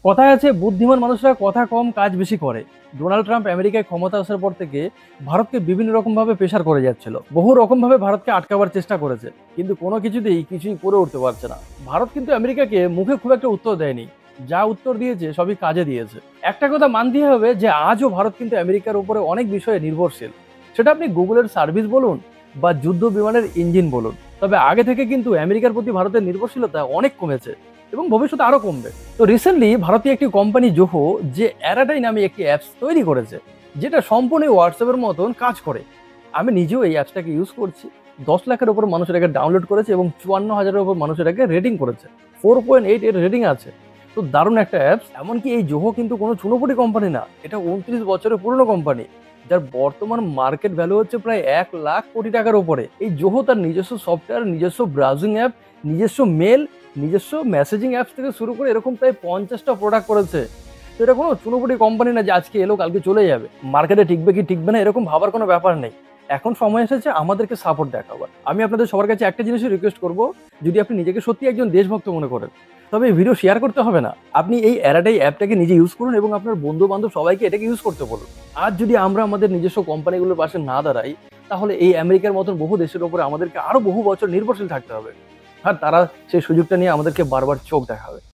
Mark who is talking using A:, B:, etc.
A: কথায় আছে বুদ্ধিমান মানুষরা কথা কম কাজ বেশি করে। ডোনাল্ড ট্রাম্প আমেরিকায় ক্ষমতা আসার পর থেকে ভারতকে বিভিন্ন রকম ভাবে প্রেশার করে যাচ্ছিল, বহু রকম ভাবে ভারতকে আটকাবার চেষ্টা করেছে, কিন্তু কোনো কিছুই করে উঠতে পারছে না। ভারত কিন্তু আমেরিকাকে মুখে খুব একটা উত্তর দেয়নি, যা উত্তর দিয়েছে সবই কাজে দিয়েছে। একটা কথা মানতে হবে যে আজও ভারত কিন্তু আমেরিকার উপরে অনেক বিষয়ে নির্ভরশীল। সেটা আপনি গুগলের সার্ভিস বলুন বা যুদ্ধ বিমানের ইঞ্জিন বলুন। তবে আগে থেকে কিন্তু আমেরিকার প্রতি ভারতের নির্ভরশীলতা অনেক কমেছে এবং ভবিষ্যতে আরো কমবে। তো রিসেন্টলি ভারতীয় একটি কোম্পানি জোহো যে অ্যারাডাই নামে একটি অ্যাপস তৈরি করেছে, যেটা সম্পূর্ণ হোয়াটসঅ্যাপের মতন কাজ করে। আমি নিজেও এই অ্যাপসটাকে ইউজ করছি। 10 লাখের উপর মানুষ এটাকে ডাউনলোড করেছে এবং 54,000-এর উপর মানুষ এটাকে রেটিং করেছে। 4.8 এর রেটিং আছে। তো দারুণ একটা অ্যাপস। এমনকি এই জোহো কিন্তু কোনো চুনোপুটি কোম্পানি না, এটা 29 বছরের পুরনো কোম্পানি, যার বর্তমান মার্কেট ভ্যালু হচ্ছে প্রায় 1 লাখ কোটি টাকার উপরে। এই জোহো তার নিজস্ব সফটওয়্যার, নিজস্ব ব্রাউজিং অ্যাপ, নিজস্ব মেল, নিজস্ব মেসেজিং অ্যাপস থেকে শুরু করে এরকম প্রায় 50টা প্রোডাক্ট করেছে। তো এটা কোনো চুনোপুটি কোম্পানি না যে আজকে এলো কালকে চলে যাবে, মার্কেটে টিকবে কি টিকবে না এরকম ভাবার কোনো ব্যাপার নেই। এখন সময় এসেছে আমাদেরকে সাপোর্ট দেখাবার। আমি আপনাদের সবার কাছে একটা জিনিসই রিকোয়েস্ট করব, যদি আপনি নিজেকে সত্যি একজন দেশভক্ত মনে করেন, তবে এই ভিডিও শেয়ার করতে হবে না, আপনি এই অ্যারাডাই অ্যাপটাকে নিজে ইউজ করুন এবং আপনার বন্ধু বান্ধব সবাইকে এটাকে ইউজ করতে বলুন। আজ যদি আমরা আমাদের নিজস্ব কোম্পানিগুলোর পাশে না দাঁড়াই, তাহলে এই আমেরিকার মতন বহু দেশের উপরে আমাদেরকে আরো বহু বছর নির্ভরশীল থাকতে হবে, আর তারা সেই সুযোগটা নিয়ে আমাদেরকে বারবার চোখ দেখাবে।